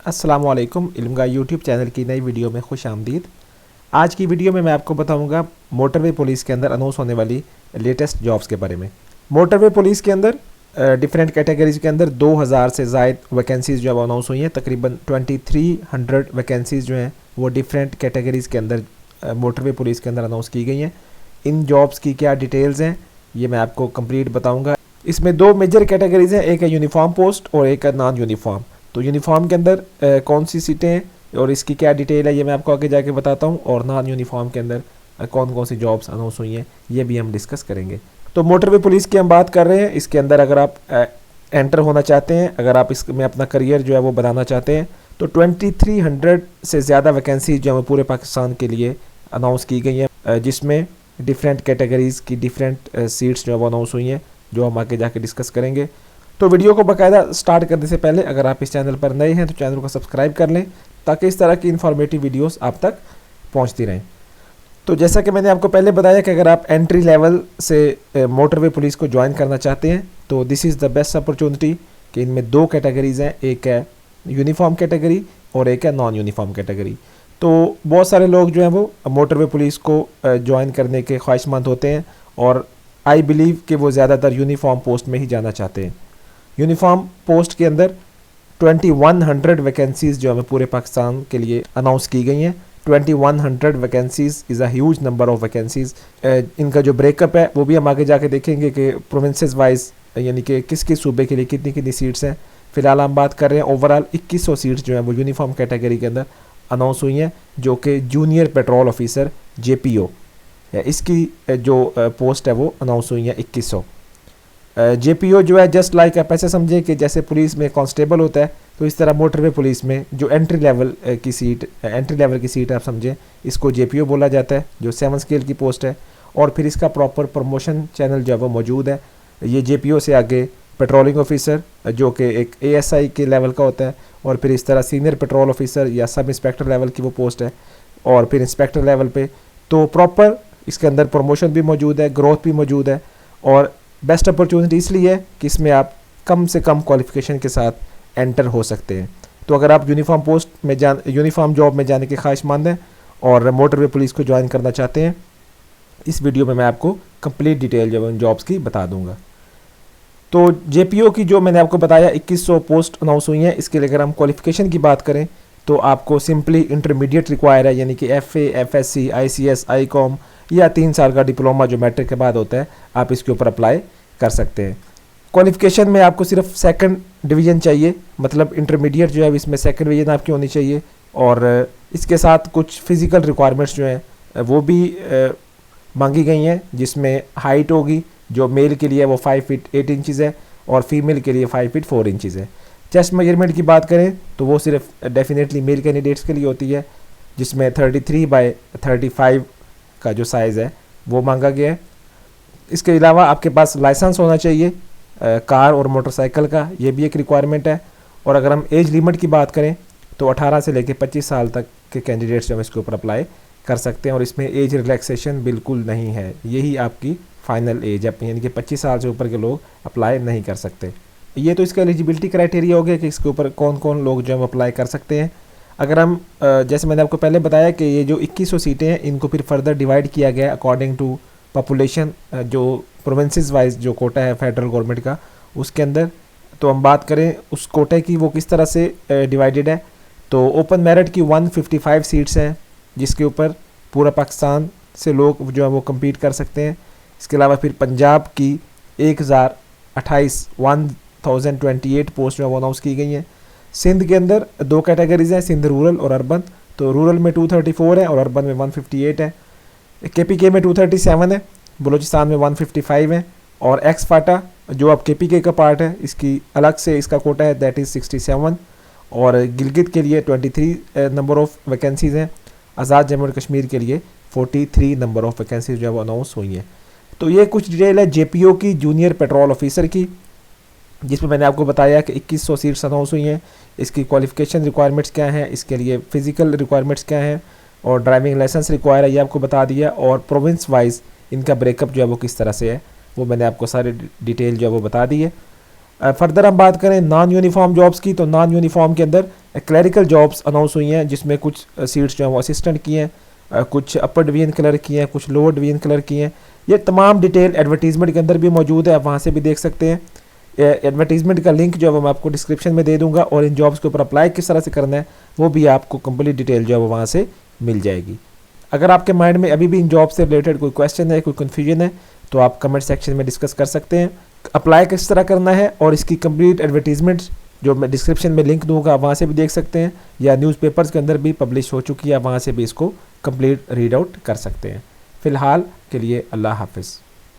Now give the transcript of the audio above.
अस्सलाम वालेकुम। इल्म यूट्यूब चैनल की नई वीडियो में खुश आमदीद। आज की वीडियो में मैं आपको बताऊंगा मोटरवे पुलिस के अंदर अनाउंस होने वाली लेटेस्ट जॉब्स के बारे में। मोटरवे पुलिस के अंदर डिफरेंट कैटेगरीज के अंदर 2000 से ज़ायद वैकेंसीज़ जो अब अनाउंस हुई हैं। तकरीबन 2300 वैकेंसीज़ जो हैं वो डिफरेंट कैटेगरीज़ के अंदर मोटरवे पुलिस के अंदर अनाउंस की गई हैं। इन जॉब्स की क्या डिटेल्स हैं ये मैं आपको कंप्लीट बताऊंगा। इसमें दो मेजर कैटेगरीज हैं, एक है यूनिफॉर्म पोस्ट और एक है नॉन यूनिफॉर्म। तो यूनिफॉर्म के अंदर कौन सी सीटें हैं और इसकी क्या डिटेल है ये मैं आपको आगे जाके बताता हूँ, और नॉन यूनिफॉर्म के अंदर कौन कौन सी जॉब्स अनाउंस हुई हैं ये भी हम डिस्कस करेंगे। तो मोटरवे पुलिस की हम बात कर रहे हैं। इसके अंदर अगर आप एंटर होना चाहते हैं, अगर आप इसमें अपना करियर जो है वो बनाना चाहते हैं, तो 2300 से ज़्यादा वैकेंसी जो है पूरे पाकिस्तान के लिए अनाउंस की गई हैं, जिसमें डिफरेंट कैटेगरीज़ की डिफरेंट सीट्स जो है वो अनाउंस हुई हैं, जो हम आगे जाके डिस्कस करेंगे। तो वीडियो को बाकायदा स्टार्ट करने से पहले अगर आप इस चैनल पर नए हैं तो चैनल को सब्सक्राइब कर लें, ताकि इस तरह की इन्फॉर्मेटिव वीडियोस आप तक पहुंचती रहें। तो जैसा कि मैंने आपको पहले बताया कि अगर आप एंट्री लेवल से मोटरवे पुलिस को ज्वाइन करना चाहते हैं तो this is the best opportunity कि इनमें दो कैटेगरीज़ हैं, एक है यूनिफॉर्म कैटेगरी और एक है नॉन यूनिफॉर्म कैटेगरी। तो बहुत सारे लोग जो हैं वो मोटरवे पुलिस को ज्वाइन करने के ख्वाहिशमंद होते हैं, और आई बिलीव कि वो ज़्यादातर यूनिफॉर्म पोस्ट में ही जाना चाहते हैं। यूनिफॉर्म पोस्ट के अंदर 2100 वैकेंसीज़ जो हमें पूरे पाकिस्तान के लिए अनाउंस की गई हैं। 2100 vacancies is a huge number of vacancies. इनका जो ब्रेकअप है वो भी हम आगे जाके देखेंगे कि प्रोविंसेस वाइज यानी कि किस किस सूबे के लिए कितनी कितनी सीट्स हैं। फ़िलहाल हम बात कर रहे हैं ओवरऑल 2100 सीट्स जो हैं वो यूनिफॉर्म कैटेगरी के अंदर अनाउंस हुई हैं, जो कि जूनियर पेट्रोल ऑफिसर JPO इसकी जो पोस्ट है वो अनाउंस हुई है 2100। JPO जो है जस्ट लाइक आप ऐसे समझे कि जैसे पुलिस में कांस्टेबल होता है, तो इस तरह मोटरवे पुलिस में जो एंट्री लेवल की सीट आप समझें, इसको JPO बोला जाता है, जो 7 स्केल की पोस्ट है। और फिर इसका प्रॉपर प्रमोशन चैनल जो है वो मौजूद है। ये JPO से आगे पेट्रोलिंग ऑफिसर जो कि एक ASI के लेवल का होता है, और फिर इस तरह सीनियर पेट्रोल ऑफिसर या सब इंस्पेक्टर लेवल की वो पोस्ट है, और फिर इंस्पेक्टर लेवल पे तो प्रॉपर इसके अंदर प्रमोशन भी मौजूद है, ग्रोथ भी मौजूद है। और बेस्ट अपॉर्चुनिटी इसलिए है कि इसमें आप कम से कम क्वालिफिकेशन के साथ एंटर हो सकते हैं। तो अगर आप यूनिफॉर्म जॉब में जाने के ख्वाहिशमंद हैं और मोटरवे पुलिस को ज्वाइन करना चाहते हैं, इस वीडियो में मैं आपको कंप्लीट डिटेल जो है जॉब्स की बता दूंगा। तो JPO की जो मैंने आपको बताया 2100 पोस्ट अनाउंस हुई हैं। इसके लिए अगर हम क्वालिफिकेशन की बात करें तो आपको सिंपली इंटरमीडिएट रिक्वायर है, यानी कि FA, FSC, ICS, ICOM या 3 साल का डिप्लोमा जो मैट्रिक के बाद होता है, आप इसके ऊपर अप्लाई कर सकते हैं। क्वालिफिकेशन में आपको सिर्फ सेकंड डिवीज़न चाहिए, मतलब इंटरमीडिएट जो है इसमें सेकंड डिवीज़न आपकी होनी चाहिए। और इसके साथ कुछ फ़िज़िकल रिक्वायरमेंट्स जो हैं वो भी मांगी गई हैं, जिसमें हाइट होगी, जो मेल के लिए वो 5 फीट 8 इंचज़ है और फीमेल के लिए 5 फीट 4 इंचज़ है। चेस्ट मेजरमेंट की बात करें तो वो सिर्फ डेफिनेटली मेल कैंडिडेट्स के लिए होती है, जिसमें 33/35 का जो साइज़ है वो मांगा गया है। इसके अलावा आपके पास लाइसेंस होना चाहिए कार और मोटरसाइकिल का, ये भी एक रिक्वायरमेंट है। और अगर हम एज लिमिट की बात करें तो 18 से लेकर 25 साल तक के कैंडिडेट्स जो इसके ऊपर अप्लाई कर सकते हैं, और इसमें एज रिलैक्सेशन बिल्कुल नहीं है, यही आपकी फ़ाइनल एज है, यानी कि 25 साल से ऊपर के लोग अप्लाई नहीं कर सकते। ये तो इसका एलिजिबिलिटी क्राइटेरिया हो गया कि इसके ऊपर कौन कौन लोग जो है अप्लाई कर सकते हैं। अगर हम जैसे मैंने आपको पहले बताया कि ये जो 2100 सीटें हैं इनको फिर फर्दर डिवाइड किया गया है अकॉर्डिंग टू पॉपुलेशन, जो प्रोविंसेस वाइज जो कोटा है फेडरल गवर्नमेंट का उसके अंदर। तो हम बात करें उस कोटे की, वो किस तरह से डिवाइडेड है। तो ओपन मेरिट की 155 सीट्स हैं, जिसके ऊपर पूरा पाकिस्तान से लोग जो है वो कम्पीट कर सकते हैं। इसके अलावा फिर पंजाब की 1028 पोस्ट जो है वो अनाउंस की गई हैं। सिंध के अंदर दो कैटेगरीज हैं, सिंध रूरल और अर्बन। तो रूरल में 234 है और अर्बन में 158 है। KPK में 237 है, बलूचिस्तान में 155 है, और एक्स फाटा जो अब KPK का पार्ट है इसकी अलग से इसका कोटा है, दैट इज़ 67। और गिलगित के लिए 23 नंबर ऑफ़ वैकेंसीज़ हैं। आज़ाद जम्मू और कश्मीर के लिए 43 नंबर ऑफ़ वैकेंसीज जो है वो अनाउंस हुई हैं। तो ये कुछ डिटेल है JPO की जूनियर पेट्रोल ऑफिसर की, जिसमें मैंने आपको बताया कि 2100 सीट्स अनाउंस हुई हैं। इसकी क्वालिफिकेशन रिक्वायरमेंट्स क्या हैं, इसके लिए फ़िज़िकल रिक्वायरमेंट्स क्या हैं, और ड्राइविंग लाइसेंस रिक्वायर है ये आपको बता दिया। और प्रोविंस वाइज इनका ब्रेकअप जो है वो किस तरह से है वो मैंने आपको सारे डिटेल जो है वो बता दी है। फर्दर हम बात करें नॉन यूनिफॉर्म जॉब्स की, तो नॉन यूनिफॉर्म के अंदर क्लरिकल जॉब्स अनाउंस हुई हैं, जिसमें कुछ सीट्स जो हैं वो असिस्टेंट की हैं, कुछ अपर डिवीजन क्लर्क की हैं, कुछ लोअर डिवीजन क्लर्क की हैं। ये तमाम डिटेल एडवर्टीज़मेंट के अंदर भी मौजूद है, आप वहाँ से भी देख सकते हैं। एडवर्टीज़मेंट का लिंक जो है वो मैं आपको डिस्क्रिप्शन में दे दूंगा, और इन जॉब्स के ऊपर अप्लाई किस तरह से करना है वो भी आपको कंप्लीट डिटेल जो है वो वहाँ से मिल जाएगी। अगर आपके माइंड में अभी भी इन जॉब से रिलेटेड कोई क्वेश्चन है, कोई कन्फ्यूजन है, तो आप कमेंट सेक्शन में डिस्कस कर सकते हैं। अप्लाई किस तरह करना है और इसकी कंप्लीट एडवर्टीज़मेंट जो मैं डिस्क्रिप्शन में लिंक दूंगा, वहाँ से भी देख सकते हैं, या न्यूज़पेपर्स के अंदर भी पब्लिश हो चुकी है, वहाँ से भी इसको कंप्लीट रीड आउट कर सकते हैं। फ़िलहाल के लिए अल्लाह हाफ़िज़।